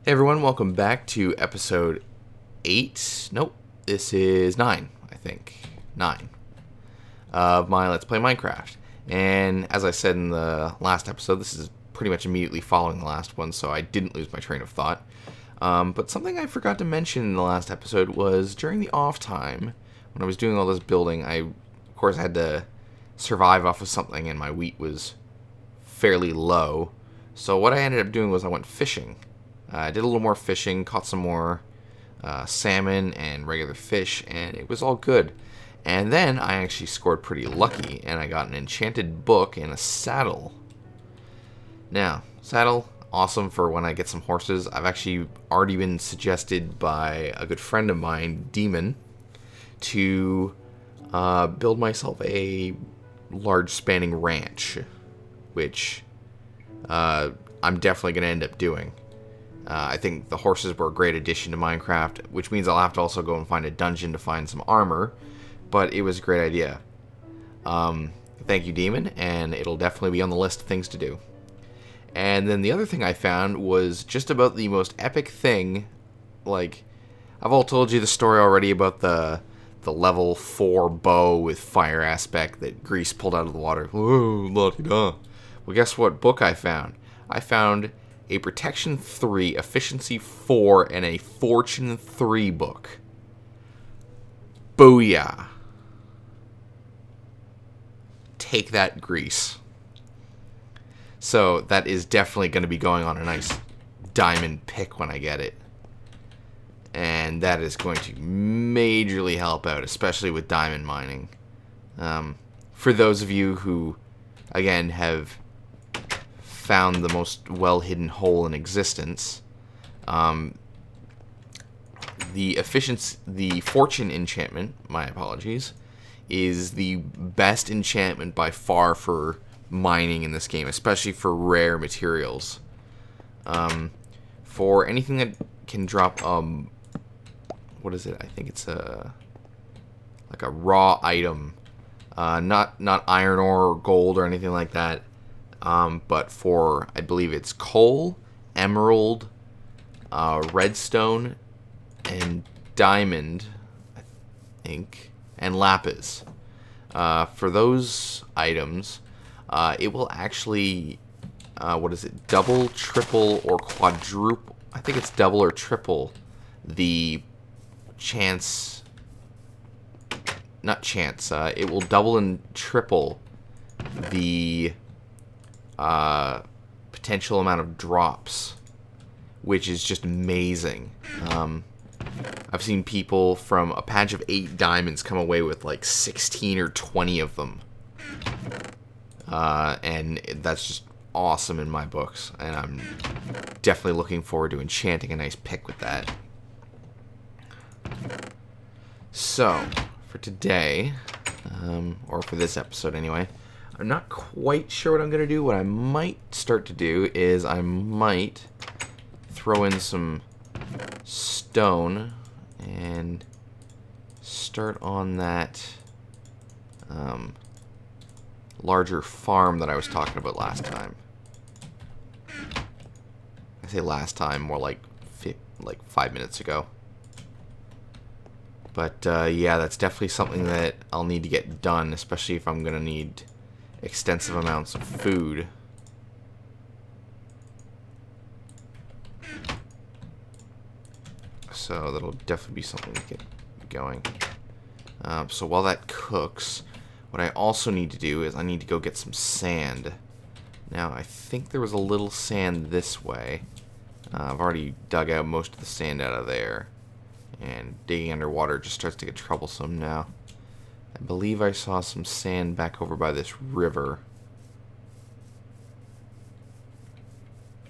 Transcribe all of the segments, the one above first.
Hey everyone, welcome back to episode 8. Nope, this is 9, I think. 9 of my Let's Play Minecraft. And as I said in the last episode, this is pretty much immediately following the last one, so I didn't lose my train of thought. But something I forgot to mention in the last episode was during the off time, when I was doing all this building, I, of course, had to survive off of something, and my wheat was fairly low. So what I ended up doing was I went fishing. I did a little more fishing, caught some more salmon and regular fish, and it was all good. And then I actually scored pretty lucky, and I got an enchanted book and a saddle. Now, saddle, awesome for when I get some horses. I've actually already been suggested by a good friend of mine, Demon, to build myself a large spanning ranch, which I'm definitely going to end up doing. I think the horses were a great addition to Minecraft, which means I'll have to also go and find a dungeon to find some armor, but it was a great idea. Thank you, Demon, and it'll definitely be on the list of things to do. And then the other thing I found was just about the most epic thing. Like, I've all told you the story already about the level 4 bow with fire aspect that Grease pulled out of the water. Whoa, la-di-da. Well, guess what book I found? I found a Protection 3, Efficiency 4, and a Fortune 3 book. Booyah. Take that, Grease. So that is definitely going to be going on a nice diamond pick when I get it. And that is going to majorly help out, especially with diamond mining. For those of you who, again, have found the most well-hidden hole in existence, the fortune enchantment, my apologies, is the best enchantment by far for mining in this game, especially for rare materials. For anything that can drop, what is it? I think it's like a raw item, not iron ore or gold or anything like that. But for, I believe it's coal, emerald, redstone, and diamond, I think, and lapis. For those items, it will actually, what is it, double, triple, or quadruple, I think it's double or triple the chance, not chance, it will double and triple the potential amount of drops, which is just amazing. I've seen people from a patch of 8 diamonds come away with like 16 or 20 of them. And that's just awesome in my books, and I'm definitely looking forward to enchanting a nice pick with that. So, for today, or for this episode anyway, I'm not quite sure what I'm going to do. What I might start to do is I might throw in some stone and start on that larger farm that I was talking about last time. I say last time, more like 5 minutes ago. But yeah, that's definitely something that I'll need to get done, especially if I'm going to need extensive amounts of food. So that'll definitely be something to get going. So while that cooks, what I also need to do is I need to go get some sand. Now, I think there was a little sand this way. I've already dug out most of the sand out of there. And digging underwater just starts to get troublesome now. I believe I saw some sand back over by this river.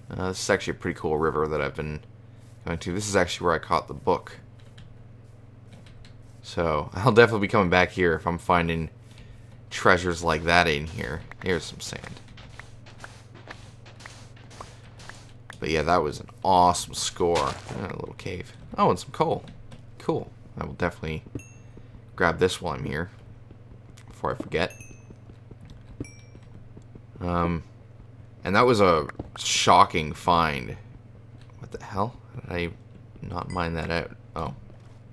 This is actually a pretty cool river that I've been going to. This is actually where I caught the book. So, I'll definitely be coming back here if I'm finding treasures like that in here. Here's some sand. But yeah, that was an awesome score. A little cave. Oh, and some coal. Cool. I will definitely grab this while I'm here before I forget. And that was a shocking find. What the hell? How did I not mine that out? Oh,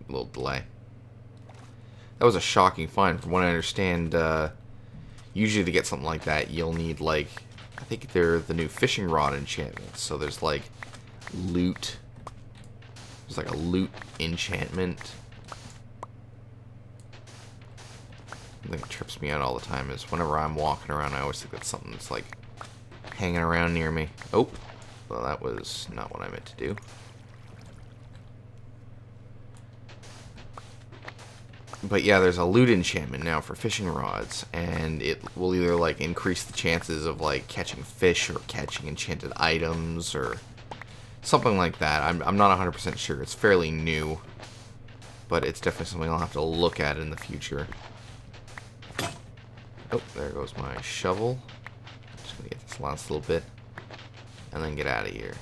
a little delay. That was a shocking find. From what I understand, usually to get something like that, you'll need, like, I think they're the new fishing rod enchantments. So there's, like, loot. There's, like, a loot enchantment. The thing that trips me out all the time is whenever I'm walking around, I always think that's something that's, like, hanging around near me. Oh, well, that was not what I meant to do. But yeah, there's a loot enchantment now for fishing rods, and it will either, like, increase the chances of, like, catching fish or catching enchanted items or something like that. I'm not 100% sure. It's fairly new, but it's definitely something I'll have to look at in the future. Oh, there goes my shovel. Just gonna get this last little bit and then get out of here.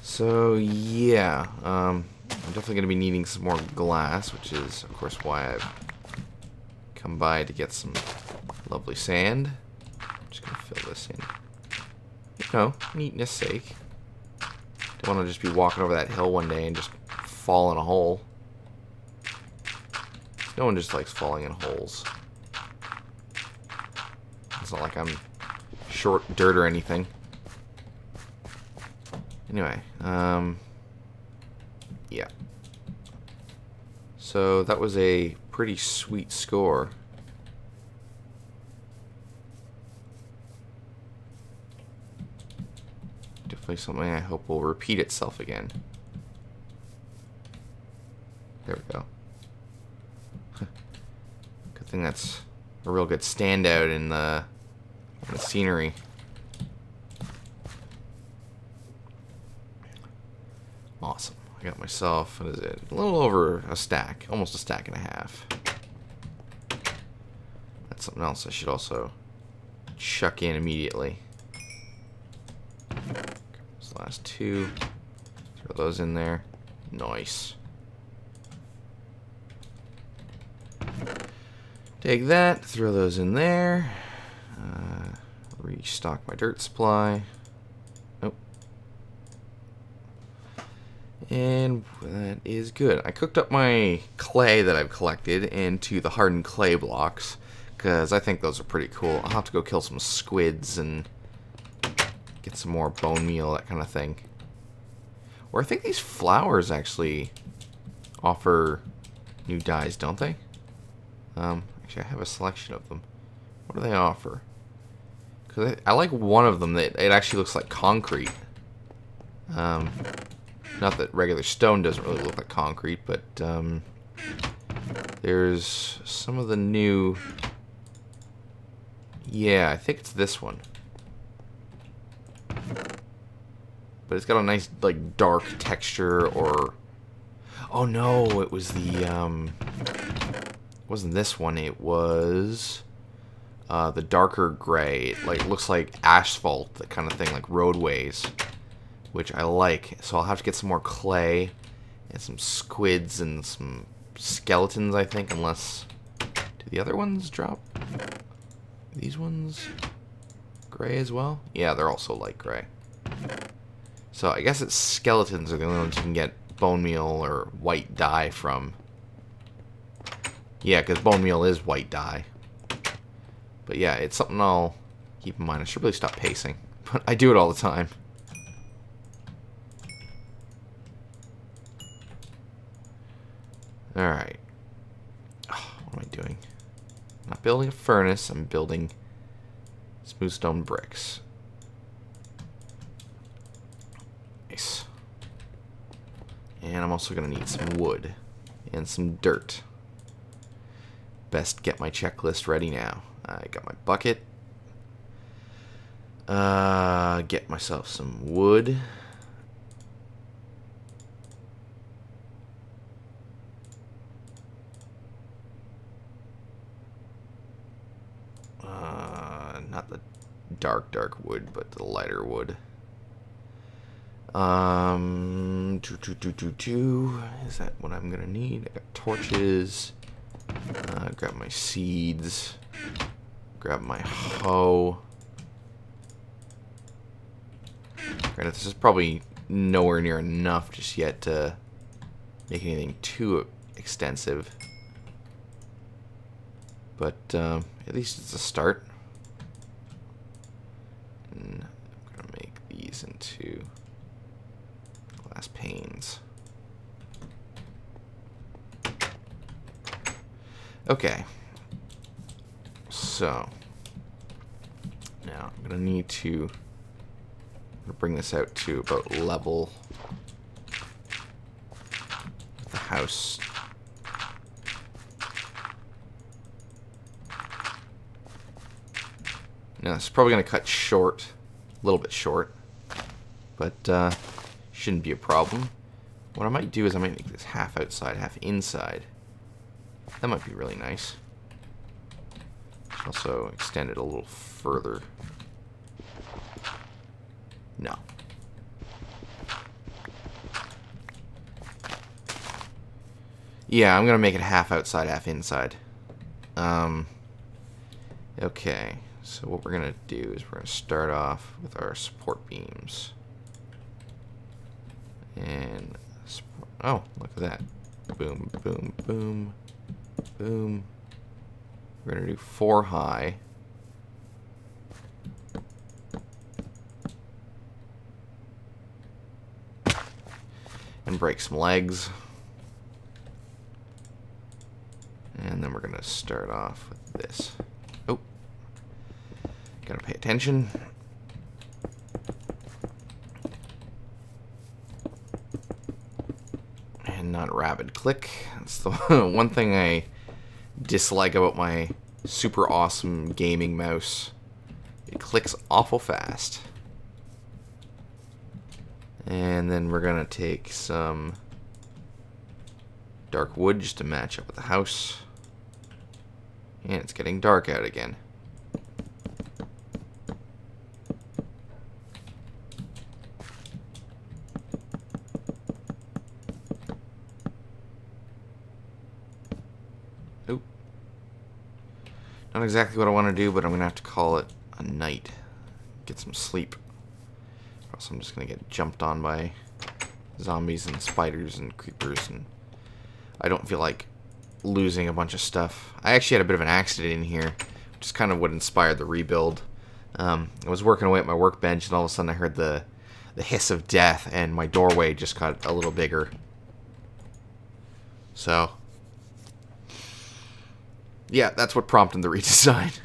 So yeah, I'm definitely going to be needing some more glass, which is, of course, why I've come by to get some lovely sand. I'm just going to fill this in. You know, neatness sake. Don't want to just be walking over that hill one day and just fall in a hole. No one just likes falling in holes. It's not like I'm short dirt or anything. Anyway, yeah. So that was a pretty sweet score. Definitely something I hope will repeat itself again. There we go. Good thing that's a real good standout in the scenery. Awesome. I got myself, what is it? A little over a stack. Almost a stack and a half. That's something else I should also chuck in immediately. Those last two. Throw those in there. Nice. Take that. Throw those in there. Restock my dirt supply. And that is good. I cooked up my clay that I've collected into the hardened clay blocks, because I think those are pretty cool. I'll have to go kill some squids and get some more bone meal, that kind of thing. Or I think these flowers actually offer new dyes, don't they? Actually, I have a selection of them. What do they offer? Because I like one of them that it actually looks like concrete. Not that regular stone doesn't really look like concrete, but there's some of the new... Yeah, I think it's this one. But it's got a nice, like, dark texture, or... Oh no, it was the... It wasn't this one, it was... the darker gray. It, like, looks like asphalt, that kind of thing, like roadways. Which I like, so I'll have to get some more clay and some squids and some skeletons, I think, unless... Do the other ones drop? These ones gray as well? Yeah, they're also light gray. So I guess it's skeletons are the only ones you can get bone meal or white dye from. Yeah, because bone meal is white dye. But yeah, it's something I'll keep in mind. I should really stop pacing, but I do it all the time. Alright. Oh, what am I doing? I'm not building a furnace, I'm building smooth stone bricks. Nice. And I'm also going to need some wood and some dirt. Best get my checklist ready now. I got my bucket. Get myself some wood. Not the dark wood, but the lighter wood. Is that what I'm gonna need? I got torches. Grab my seeds. Grab my hoe. Granted, this is probably nowhere near enough just yet to make anything too extensive. But at least it's a start. And I'm going to make these into glass panes. Okay. So now I'm going to need to bring this out to about level with the house. Now, this is probably going to cut short, a little bit short, but shouldn't be a problem. What I might do is I might make this half outside, half inside. That might be really nice. Also extend it a little further. No. Yeah, I'm going to make it half outside, half inside. Okay. So what we're going to do is we're going to start off with our support beams. And, oh, look at that. Boom, boom, boom, boom. We're going to do 4 high. And break some legs. And then we're going to start off with this. Oh. Gotta pay attention. And not rapid click. That's the one thing I dislike about my super awesome gaming mouse. It clicks awful fast. And then we're gonna take some dark wood just to match up with the house. And it's getting dark out again. Oop. Not exactly what I want to do, but I'm gonna have to call it a night. Get some sleep. Or else I'm just gonna get jumped on by zombies and spiders and creepers, and I don't feel like losing a bunch of stuff. I actually had a bit of an accident in here, which is kind of what inspired the rebuild. I was working away at my workbench, and all of a sudden I heard the hiss of death, and my doorway just got a little bigger. So, yeah, that's what prompted the redesign.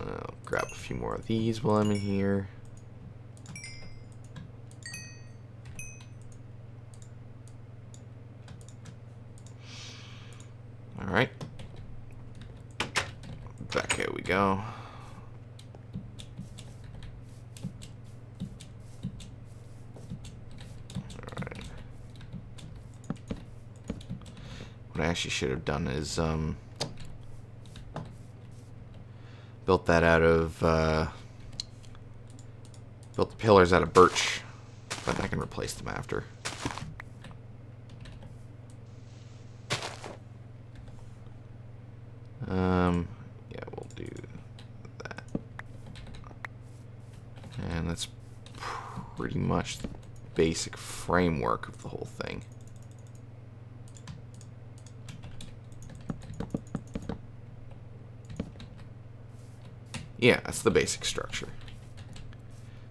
I'll grab a few more of these while I'm in here. Alright. Back out we go. Alright. What I actually should have done is built that out of built the pillars out of birch, but I can replace them after. Yeah, we'll do that. And that's pretty much the basic framework of the whole thing. Yeah, that's the basic structure.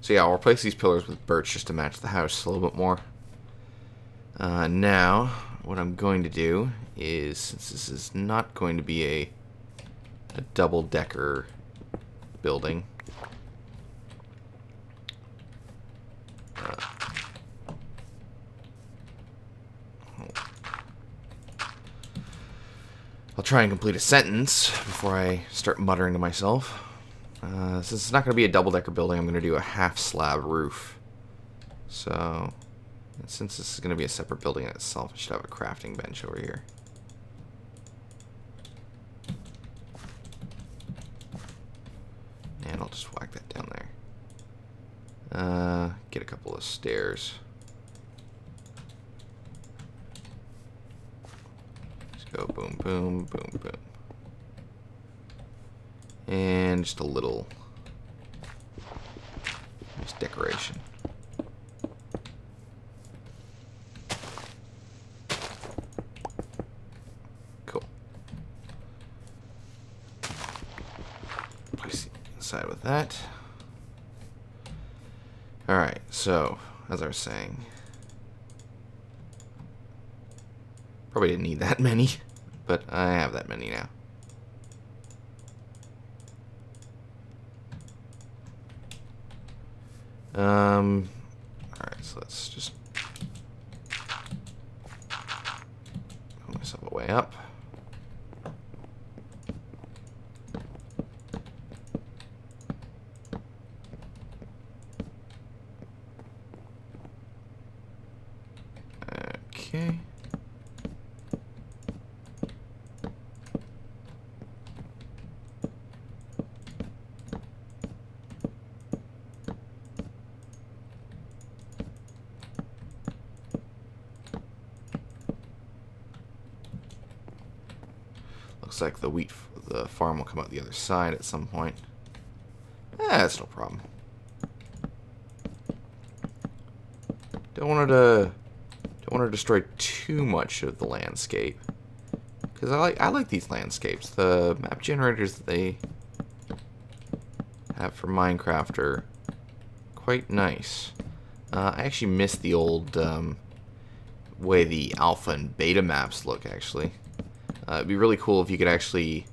So yeah, I'll replace these pillars with birch just to match the house a little bit more. Now, what I'm going to do is, since this is not going to be a double-decker building, I'll try and complete a sentence before I start muttering to myself. Since it's not going to be a double-decker building, I'm going to do a half-slab roof. So, since this is going to be a separate building in itself, I should have a crafting bench over here. And I'll just whack that down there. Get a couple of stairs. Just go boom, boom, boom, boom. And And just a little nice decoration. Cool. Place it inside with that. Alright, so, as I was saying, probably didn't need that many, but I have that many now. Alright, so let's just put myself a way up. Okay. Looks like the farm will come out the other side at some point. That's no problem. Don't want to destroy too much of the landscape, because I like these landscapes. The map generators that they have for Minecraft are quite nice. I actually miss the old way the alpha and beta maps look, actually. It'd be really cool if you could actually,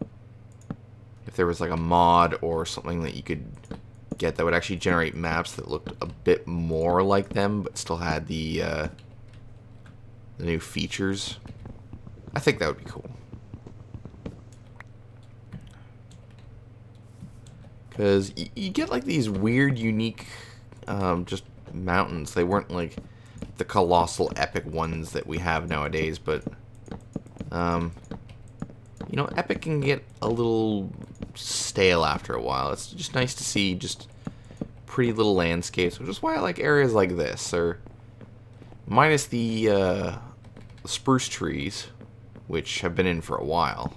if there was like a mod or something that you could get that would actually generate maps that looked a bit more like them, but still had the new features. I think that would be cool. Because you get like these weird, unique, just mountains. They weren't like the colossal epic ones that we have nowadays, but you know, epic can get a little stale after a while. It's just nice to see just pretty little landscapes, which is why I like areas like this, or minus the spruce trees, which have been in for a while.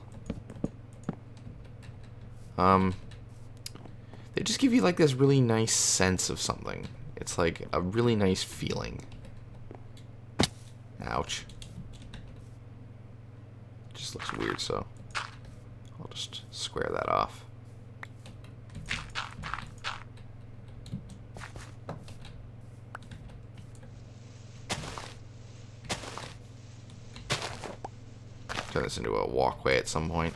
They just give you like this really nice sense of something. It's like a really nice feeling. Ouch. Just looks weird, so I'll just square that off. Turn this into a walkway at some point.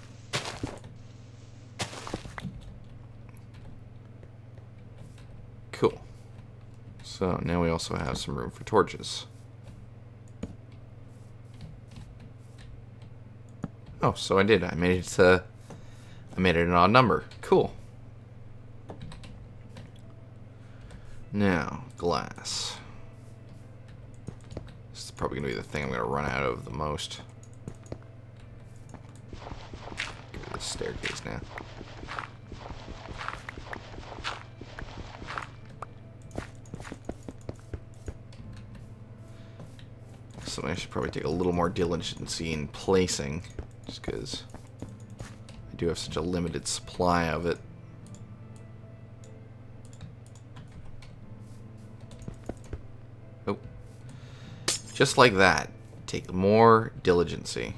Cool. So now we also have some room for torches. Oh, so I did. I made it an odd number. Cool. Now, glass. This is probably going to be the thing I'm going to run out of the most. Give it a staircase now. So I should probably take a little more diligence in placing, just because I do have such a limited supply of it. Oh. Just like that. Take more diligency.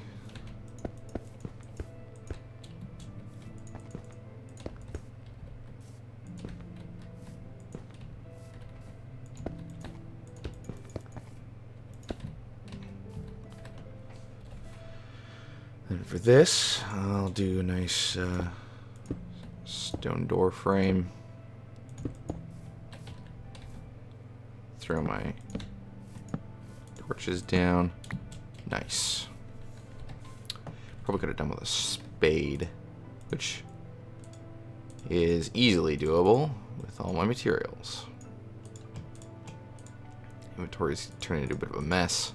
And for this, I'll do a nice stone door frame. Throw my torches down. Nice. Probably could have done with a spade, which is easily doable with all my materials. Inventory's turning into a bit of a mess.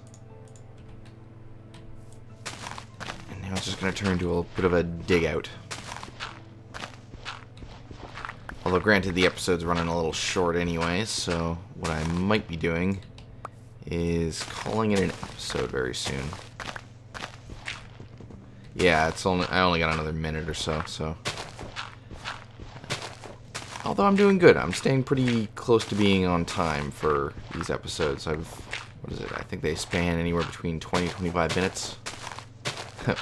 Now it's just going to turn into a bit of a dig out. Although granted, the episode's running a little short anyways, so what I might be doing is calling it an episode very soon. Yeah, I only got another minute or so, although I'm doing good. I'm staying pretty close to being on time for these episodes. What is it? I think they span anywhere between 20 and 25 minutes.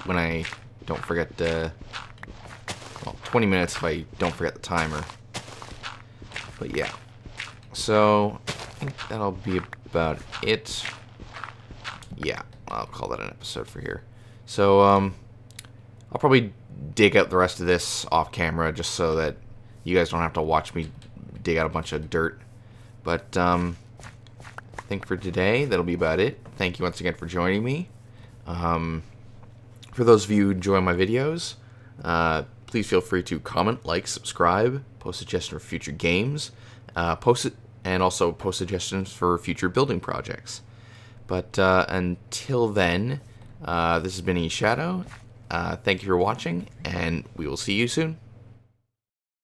When I don't forget, well, 20 minutes if I don't forget the timer. But yeah. So, I think that'll be about it. Yeah, I'll call that an episode for here. So, I'll probably dig out the rest of this off camera just so that you guys don't have to watch me dig out a bunch of dirt. But, I think for today, that'll be about it. Thank you once again for joining me. For those of you who enjoy my videos, please feel free to comment, like, subscribe, post suggestions for future games, and also post suggestions for future building projects. But until then, this has been EShadow. Thank you for watching, and we will see you soon.